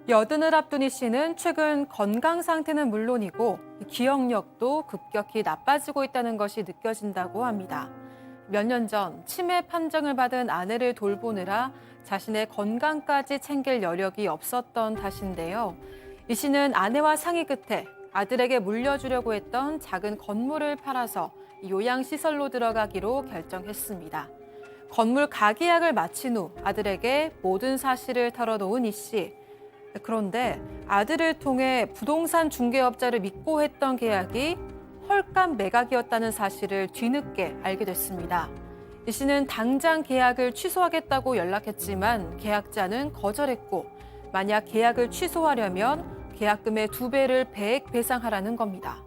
여든을 앞둔 이 씨는 최근 건강 상태는 물론이고 기억력도 급격히 나빠지고 있다는 것이 느껴진다고 합니다. 몇 년 전 치매 판정을 받은 아내를 돌보느라 자신의 건강까지 챙길 여력이 없었던 탓인데요. 이 씨는 아내와 상의 끝에 아들에게 물려주려고 했던 작은 건물을 팔아서 요양시설로 들어가기로 결정했습니다. 건물 가계약을 마친 후 아들에게 모든 사실을 털어놓은 이 씨. 그런데 아들을 통해 부동산 중개업자를 믿고 했던 계약이 헐값 매각이었다는 사실을 뒤늦게 알게 됐습니다. 이 씨는 당장 계약을 취소하겠다고 연락했지만 계약자는 거절했고 만약 계약을 취소하려면 계약금의 2배를 배액 배상하라는 겁니다.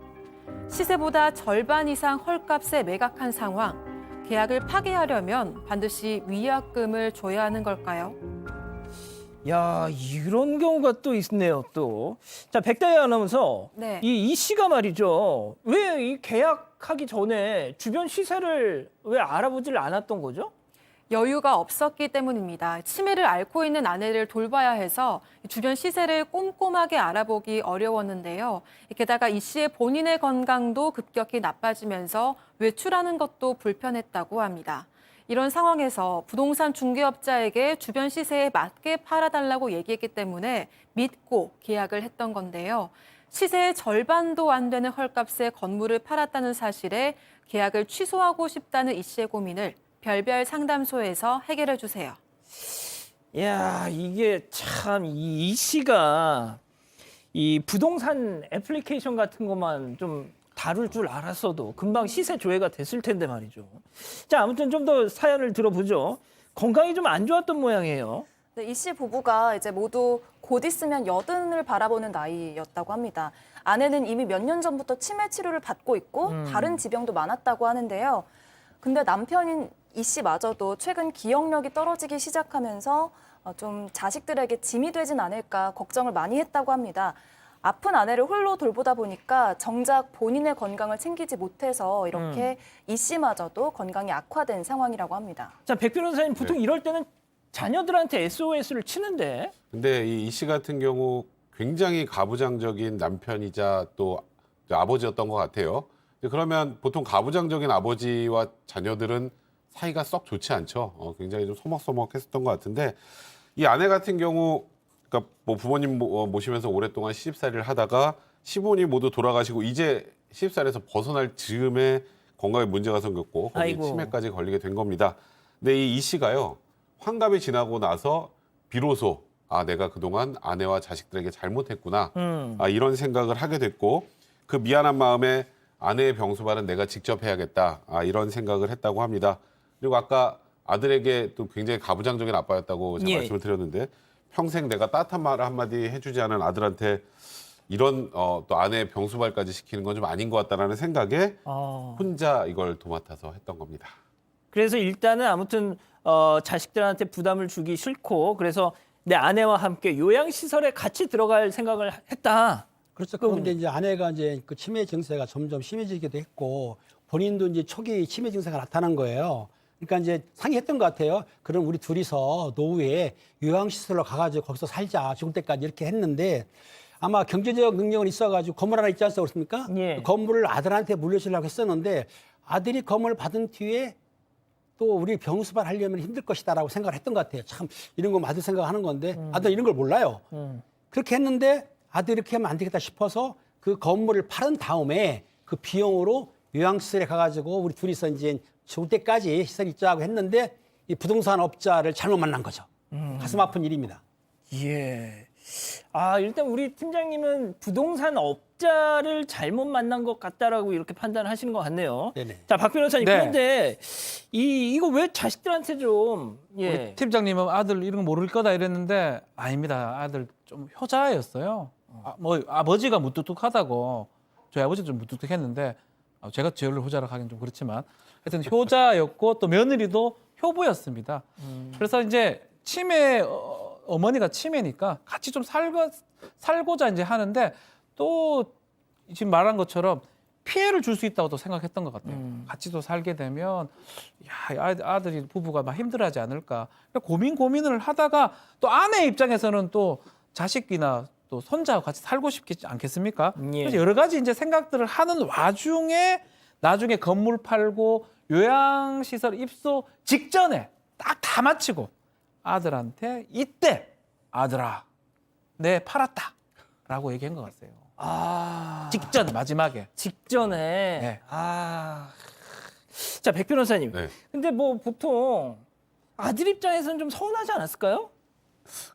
시세보다 절반 이상 헐값에 매각한 상황. 계약을 파기하려면 반드시 위약금을 줘야 하는 걸까요? 야, 이런 경우가 또 있네요, 또. 자, 백다희 아나운서. 네. 이 씨가 말이죠. 왜 이 계약하기 전에 주변 시세를 왜 알아보질 않았던 거죠? 여유가 없었기 때문입니다. 치매를 앓고 있는 아내를 돌봐야 해서 주변 시세를 꼼꼼하게 알아보기 어려웠는데요. 게다가 이 씨의 본인의 건강도 급격히 나빠지면서 외출하는 것도 불편했다고 합니다. 이런 상황에서 부동산 중개업자에게 주변 시세에 맞게 팔아달라고 얘기했기 때문에 믿고 계약을 했던 건데요. 시세의 절반도 안 되는 헐값에 건물을 팔았다는 사실에 계약을 취소하고 싶다는 이 씨의 고민을 별별 상담소에서 해결해 주세요. 야, 이게 참 이 씨가 이 부동산 애플리케이션 같은 것만 좀 다룰 줄 알았어도 금방 시세 조회가 됐을 텐데 말이죠. 자, 아무튼 좀 더 사연을 들어보죠. 건강이 좀 안 좋았던 모양이에요. 네, 이 씨 부부가 이제 모두 곧 있으면 여든을 바라보는 나이였다고 합니다. 아내는 이미 몇 년 전부터 치매 치료를 받고 있고 다른 지병도 많았다고 하는데요. 근데 남편인 이 씨마저도 최근 기억력이 떨어지기 시작하면서 좀 자식들에게 짐이 되진 않을까 걱정을 많이 했다고 합니다. 아픈 아내를 홀로 돌보다 보니까 정작 본인의 건강을 챙기지 못해서 이렇게 이 씨마저도 건강이 악화된 상황이라고 합니다. 자, 백 변호사님 보통 이럴 때는 자녀들한테 SOS를 치는데. 근데 이 씨 같은 경우 굉장히 가부장적인 남편이자 또 아버지였던 것 같아요. 그러면 보통 가부장적인 아버지와 자녀들은 사이가 썩 좋지 않죠. 굉장히 좀 소먹소먹했었던 것 같은데 이 아내 같은 경우 그러니까 뭐 부모님 모시면서 오랫동안 시집살이를 하다가 시부모님 모두 돌아가시고 이제 시집살에서 벗어날 즈음에 건강에 문제가 생겼고 거기에 아이고. 치매까지 걸리게 된 겁니다. 근데 이 씨가요. 환갑이 지나고 나서 비로소 내가 그동안 아내와 자식들에게 잘못했구나. 이런 생각을 하게 됐고 그 미안한 마음에 아내의 병수발은 내가 직접 해야겠다. 이런 생각을 했다고 합니다. 그리고 아까 아들에게 또 굉장히 가부장적인 아빠였다고 제가 예. 말씀을 드렸는데 평생 내가 따뜻한 말 한마디 해주지 않은 아들한테 이런 또 아내의 병수발까지 시키는 건 좀 아닌 것 같다라는 생각에 혼자 이걸 도맡아서 했던 겁니다. 그래서 일단은 아무튼 자식들한테 부담을 주기 싫고 그래서 내 아내와 함께 요양시설에 같이 들어갈 생각을 했다. 그렇죠. 그런데 이제 아내가 이제 그 치매 증세가 점점 심해지기도 했고 본인도 이제 초기 치매 증세가 나타난 거예요. 그러니까 이제 상의했던 것 같아요. 그럼 우리 둘이서 노후에 요양시설로 가가지고 거기서 살자 죽을 때까지 이렇게 했는데 아마 경제적 능력은 있어가지고 건물 하나 있지 않습니까? 예. 그 건물을 아들한테 물려주려고 했었는데 아들이 건물을 받은 뒤에 또 우리 병수발 하려면 힘들 것이다라고 생각을 했던 것 같아요. 참 이런 거 아들 생각하는 건데 아들 이런 걸 몰라요. 그렇게 했는데 아들이 이렇게 하면 안 되겠다 싶어서 그 건물을 팔은 다음에 그 비용으로 요양시설에 가가지고 우리 둘이서 이제 죽을 때까지 시설 입자하고 했는데 이 부동산 업자를 잘못 만난 거죠. 가슴 아픈 일입니다. 예. 일단 우리 팀장님은 부동산 업자를 잘못 만난 것 같다라고 이렇게 판단하시는 것 같네요. 네네. 자, 박 변호사님. 네. 그런데 이거 왜 자식들한테 좀 우리 팀장님은 아들 이런 거 모를 거다 이랬는데 아닙니다. 아들 좀 효자였어요. 뭐 아버지가 무뚝뚝하다고 저희 아버지도 좀 무뚝뚝했는데 제가 제일 효자라고 하긴 좀 그렇지만 하여튼 효자였고 또 며느리도 효부였습니다. 그래서 이제 치매 어머니가 치매니까 같이 좀 살고자 이제 하는데 또 지금 말한 것처럼 피해를 줄 수 있다고 또 생각했던 것 같아요. 같이 또 살게 되면 아들이 부부가 막 힘들어하지 않을까. 고민을 하다가 또 아내 입장에서는 또 자식이나 또 손자와 같이 살고 싶지 않겠습니까? 예. 그래서 여러 가지 이제 생각들을 하는 와중에 나중에 건물 팔고 요양시설 입소 직전에 딱 다 마치고 아들한테 이때 아들아 내 팔았다라고 얘기한 것 같아요. 아, 직전 마지막에. 직전에. 네. 아. 자, 백 변호사님. 네. 근데 뭐 보통 아들 입장에서는 좀 서운하지 않았을까요?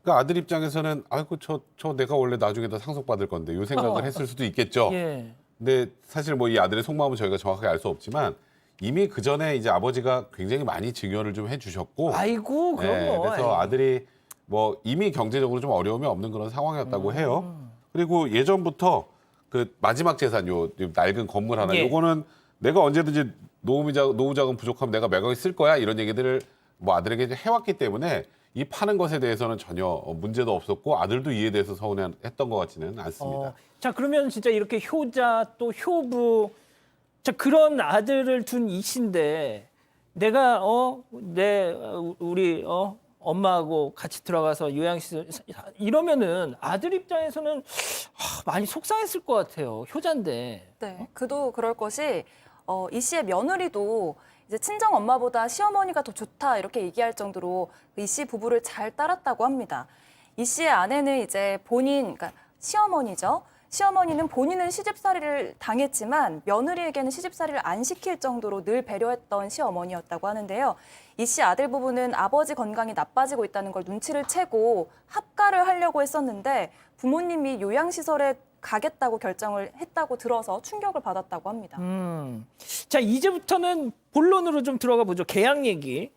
그러니까 아들 입장에서는 아이고 저 내가 원래 나중에 다 상속받을 건데 요 생각을 했을 수도 있겠죠. 예. 근데 사실 뭐 이 아들의 속마음은 저희가 정확하게 알 수 없지만 이미 그 전에 이제 아버지가 굉장히 많이 증여를 좀 해주셨고, 아이고, 그럼 네, 뭐. 그래서 아들이 뭐 이미 경제적으로 좀 어려움이 없는 그런 상황이었다고 해요. 그리고 예전부터 그 마지막 재산 요 낡은 건물 하나 예. 요거는 내가 언제든지 노후 자금 부족하면 내가 매각에 쓸 거야 이런 얘기들을 뭐 아들에게 이제 해왔기 때문에 이 파는 것에 대해서는 전혀 문제도 없었고 아들도 이에 대해서 서운했던 것 같지는 않습니다. 자, 그러면 진짜 이렇게 효자 또 효부, 자, 그런 아들을 둔 이씨인데 내가 우리 엄마하고 같이 들어가서 요양시설 이러면은 아들 입장에서는 많이 속상했을 것 같아요. 효자인데. 네, 그도 그럴 것이 이 씨의 며느리도 이제 친정 엄마보다 시어머니가 더 좋다 이렇게 얘기할 정도로 이 씨 부부를 잘 따랐다고 합니다. 이 씨의 아내는 이제 그러니까 시어머니죠. 시어머니는 본인은 시집살이를 당했지만 며느리에게는 시집살이를 안 시킬 정도로 늘 배려했던 시어머니였다고 하는데요. 이 씨 아들 부부는 아버지 건강이 나빠지고 있다는 걸 눈치를 채고 합가를 하려고 했었는데 부모님이 요양시설에 가겠다고 결정을 했다고 들어서 충격을 받았다고 합니다. 자, 이제부터는 본론으로 좀 들어가 보죠. 계약 얘기.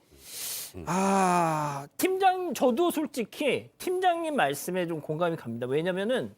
팀장, 저도 솔직히 팀장님 말씀에 좀 공감이 갑니다. 왜냐면은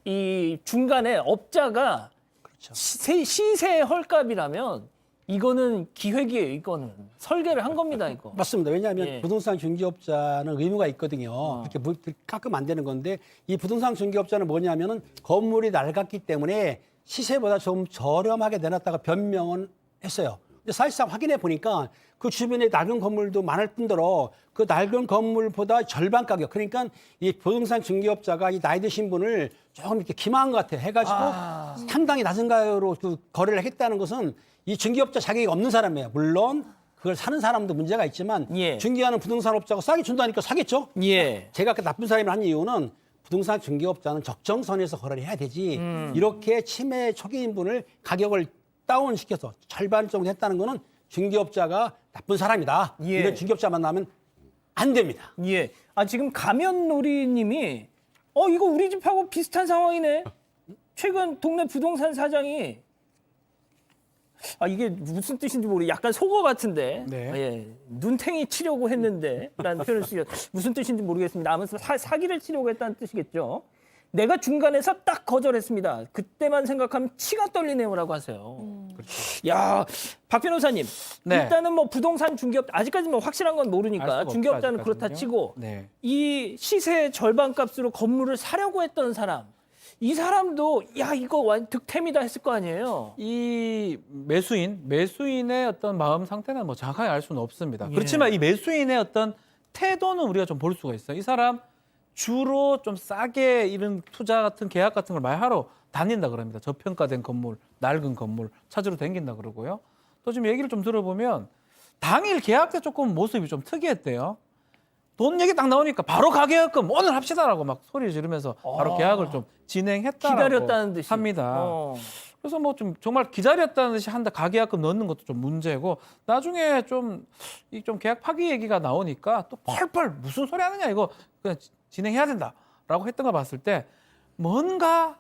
이 중간에 업자가 그렇죠. 시세 헐값이라면 이거는 기획이에요. 이거는 설계를 한 겁니다. 이거. 맞습니다. 왜냐하면 예. 부동산 중개업자는 의무가 있거든요. 그렇게 깎으면 안 되는 건데 이 부동산 중개업자는 뭐냐면은 건물이 낡았기 때문에 시세보다 좀 저렴하게 내놨다가 변명은 했어요. 근데 사실상 확인해 보니까 그 주변에 낡은 건물도 많을 뿐더러 그 낡은 건물보다 절반 가격. 그러니까 이 부동산 중개업자가 이 나이 드신 분을 조금 이렇게 기만한 것 같아. 해가지고 상당히 낮은 가격으로 그 거래를 했다는 것은 이 중개업자 자격이 없는 사람이에요. 물론 그걸 사는 사람도 문제가 있지만 예. 중개하는 부동산업자가 싸게 준다니까 사겠죠. 예. 제가 그 나쁜 사람을 한 이유는 부동산 중개업자는 적정선에서 거래를 해야 되지. 이렇게 치매 초기인분을 가격을 다운시켜서 절반 정도 했다는 거는 중개업자가 나쁜 사람이다. 예. 이런 중개업자 만나면 안 됩니다. 예. 지금 가면놀이님이 이거 우리 집하고 비슷한 상황이네. 최근 동네 부동산 사장이 이게 무슨 뜻인지 모르겠어요. 약간 속어 같은데. 네. 예. 눈탱이 치려고 했는데 라는 표현을 쓰죠. 무슨 뜻인지 모르겠습니다. 아무튼 사기를 치려고 했다는 뜻이겠죠. 내가 중간에서 딱 거절했습니다. 그때만 생각하면 치가 떨리네요라고 하세요. 야, 박 변호사님. 네. 일단은 뭐 부동산 중개업 아직까지 뭐 확실한 건 알 모르니까 수가 없죠, 중개업자는 그렇다 아직까지는요. 치고 네. 이 시세 절반 값으로 건물을 사려고 했던 사람. 이 사람도 야 이거 득템이다 했을 거 아니에요. 이 매수인의 어떤 마음 상태는 뭐 정확하게 알 수는 없습니다. 예. 그렇지만 이 매수인의 어떤 태도는 우리가 좀 볼 수가 있어요. 이 사람 주로 좀 싸게 이런 투자 같은 계약 같은 걸 많이 하러 다닌다 그럽니다. 저평가된 건물, 낡은 건물 찾으러 다닌다 그러고요. 또 지금 얘기를 좀 들어보면 당일 계약 때 조금 모습이 좀 특이했대요. 돈 얘기 딱 나오니까 바로 가계약금 오늘 합시다라고 막 소리 지르면서 바로 계약을 좀 진행했다라고 기다렸다는 듯이 합니다. 그래서 뭐 좀 정말 기다렸다는 듯이 한다 가계약금 넣는 것도 좀 문제고 나중에 좀 계약 파기 얘기가 나오니까 또 펄펄 무슨 소리 하느냐 이거 그냥 진행해야 된다라고 했던 거 봤을 때 뭔가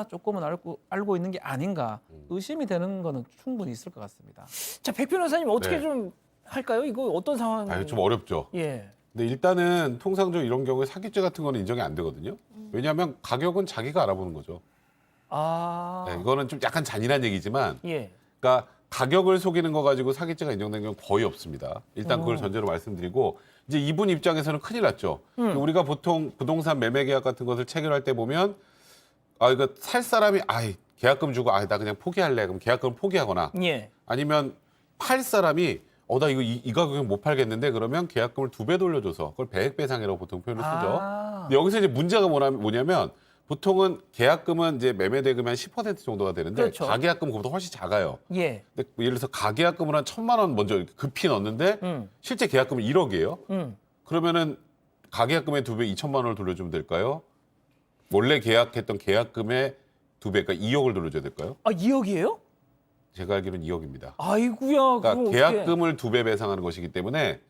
조금은 알고 있는 게 아닌가 의심이 되는 거는 충분히 있을 것 같습니다. 자, 백 변호사님 어떻게 네. 좀 할까요? 이거 어떤 상황이? 좀 어렵죠. 예. 근데 일단은 통상적으로 이런 경우에 사기죄 같은 거는 인정이 안 되거든요. 왜냐하면 가격은 자기가 알아보는 거죠. 네, 이거는 좀 약간 잔인한 얘기지만, 예. 그러니까 가격을 속이는 거 가지고 사기죄가 인정된 경우는 거의 없습니다. 일단 그걸 전제로 말씀드리고 이제 이분 입장에서는 큰일 났죠. 우리가 보통 부동산 매매 계약 같은 것을 체결할 때 보면 이거 살 사람이 계약금 주고 나 그냥 포기할래. 그럼 계약금을 포기하거나 예. 아니면 팔 사람이 나 이 가격에 못 팔겠는데 그러면 계약금을 2배 돌려줘서 그걸 배액배상이라고 보통 표현을 쓰죠. 근데 여기서 이제 문제가 뭐냐면 보통은 계약금은 이제 매매대금이 한 10% 정도가 되는데 그렇죠. 가계약금은 그보다 훨씬 작아요. 예. 근데 예를 들어서 가계약금을 한 1,000만 원 먼저 이렇게 급히 넣었는데 실제 계약금은 1억이에요. 그러면은 가계약금의 2배 2천만 원을 돌려주면 될까요? 원래 계약했던 계약금의 2배, 그러니까 2억을 돌려줘야 될까요? 아, 2억이에요? 제가 알기로는 2억입니다. 아이고야. 그러니까 그럼 계약금을 2배 배상하는 것이기 때문에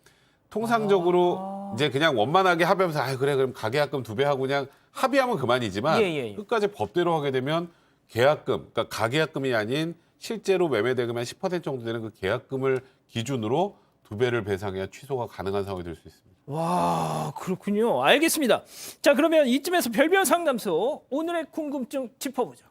통상적으로 이제 그냥 원만하게 합의하면서 그래 그럼 가계약금 2배 하고 그냥 합의하면 그만이지만 예. 끝까지 법대로 하게 되면 계약금, 그러니까 가계약금이 아닌 실제로 매매대금의 한 10% 정도 되는 그 계약금을 기준으로 2배를 배상해야 취소가 가능한 상황이 될 수 있습니다. 와, 그렇군요. 알겠습니다. 자, 그러면 이쯤에서 별별 상담소 오늘의 궁금증 짚어보죠.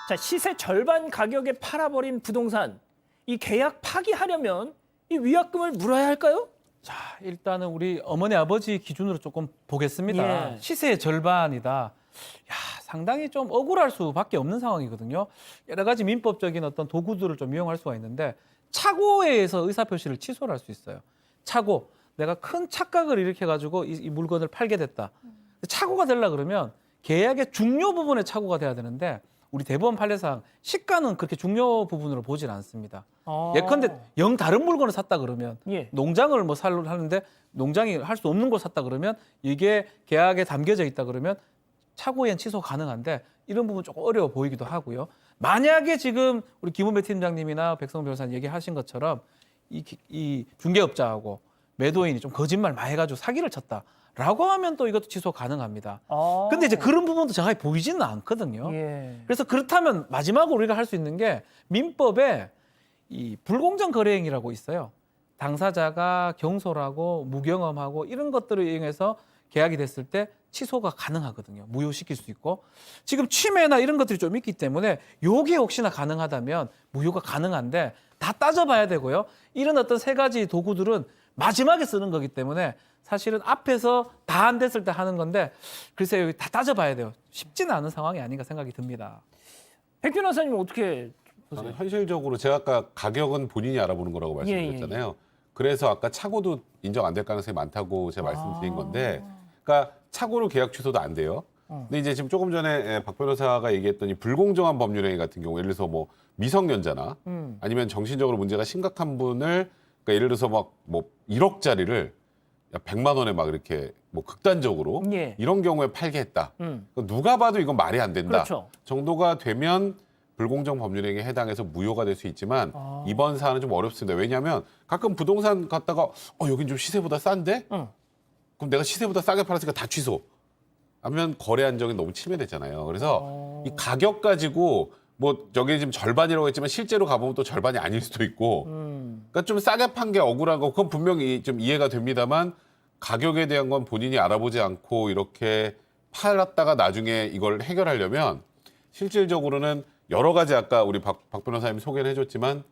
자, 시세 절반 가격에 팔아버린 부동산, 이 계약 파기하려면 이 위약금을 물어야 할까요? 자, 일단은 우리 어머니 아버지 기준으로 조금 보겠습니다. 예. 시세의 절반이다. 야, 상당히 좀 억울할 수밖에 없는 상황이거든요. 여러 가지 민법적인 어떤 도구들을 좀 이용할 수가 있는데 착오에 의해서 의사표시를 취소를 할 수 있어요. 착오, 내가 큰 착각을 일으켜가지고 이 물건을 팔게 됐다. 착오가 되려 그러면 계약의 중요 부분에 착오가 돼야 되는데 우리 대법원 판례상 시가는 그렇게 중요 부분으로 보질 않습니다. 예컨대 영 다른 물건을 샀다 그러면 예. 농장을 뭐 살로 하는데 농장이 할 수 없는 걸 샀다 그러면 이게 계약에 담겨져 있다 그러면 착오엔 취소 가능한데 이런 부분 조금 어려워 보이기도 하고요. 만약에 지금 우리 김은배 팀장님이나 백성 변호사님 얘기하신 것처럼 이 중개업자하고 매도인이 좀 거짓말 많이 해가지고 사기를 쳤다라고 하면 또 이것도 취소 가능합니다. 근데 이제 그런 부분도 정확히 보이지는 않거든요. 예. 그래서 그렇다면 마지막으로 우리가 할 수 있는 게 민법에 이 불공정 거래행위라고 있어요. 당사자가 경솔하고 무경험하고 이런 것들을 이용해서 계약이 됐을 때 취소가 가능하거든요. 무효시킬 수 있고 지금 침해나 이런 것들이 좀 있기 때문에 요게 혹시나 가능하다면 무효가 가능한데 다 따져봐야 되고요. 이런 어떤 세 가지 도구들은 마지막에 쓰는 거기 때문에 사실은 앞에서 다 안 됐을 때 하는 건데 글쎄요, 여기 다 따져봐야 돼요. 쉽지는 않은 상황이 아닌가 생각이 듭니다. 백 변호사님 어떻게 저는 현실적으로 제가 아까 가격은 본인이 알아보는 거라고 말씀드렸잖아요. 그래서 아까 착오도 인정 안 될 가능성이 많다고 제가 말씀드린 건데, 그러니까 착오로 계약 취소도 안 돼요. 근데 이제 지금 조금 전에 박 변호사가 얘기했던 이 불공정한 법률행위 같은 경우, 예를 들어서 뭐 미성년자나 아니면 정신적으로 문제가 심각한 분을, 그러니까 예를 들어서 막 뭐 1억짜리를 100만 원에 막 이렇게 뭐 극단적으로 예. 이런 경우에 팔게 했다. 누가 봐도 이건 말이 안 된다. 그렇죠. 정도가 되면 불공정 법률행위에 해당해서 무효가 될 수 있지만 이번 사안은 좀 어렵습니다. 왜냐하면 가끔 부동산 갔다가 여긴 좀 시세보다 싼데? 그럼 내가 시세보다 싸게 팔았으니까 다 취소. 하면 거래 안정이 너무 침해됐잖아요. 그래서 이 가격 가지고 뭐 저게 지금 절반이라고 했지만 실제로 가보면 또 절반이 아닐 수도 있고 그러니까 좀 싸게 판 게 억울한 거 그건 분명히 좀 이해가 됩니다만 가격에 대한 건 본인이 알아보지 않고 이렇게 팔았다가 나중에 이걸 해결하려면 실질적으로는 여러 가지 아까 우리 박 변호사님이 소개를 해줬지만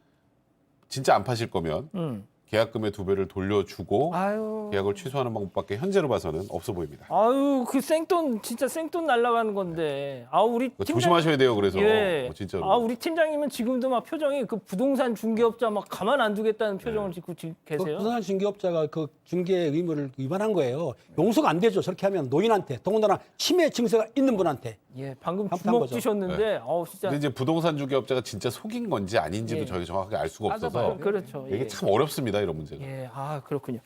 진짜 안 파실 거면 계약금의 2배를 돌려주고 아유. 계약을 취소하는 방법밖에 현재로 봐서는 없어 보입니다. 아유, 그 생돈 진짜 생돈 날라가는 건데. 아, 우리 그거 조심하셔야 돼요. 그래서 예. 진짜로. 아, 우리 팀장님은 지금도 막 표정이 그 부동산 중개업자 막 가만 안 두겠다는 표정을 짓고 계세요. 부동산 중개업자가 그 중개 의무를 위반한 거예요. 용서가 안 되죠. 저렇게 하면 노인한테, 더군다나 치매 증세가 있는 분한테. 예, 방금 한판 주먹 거죠. 쥐셨는데, 진짜 근데 이제 부동산 중개업자가 진짜 속인 건지 아닌지도 예. 저희가 정확하게 알 수가 없어서 그렇죠. 이게 예. 참 어렵습니다. 이런 문제가. 예, 그렇군요.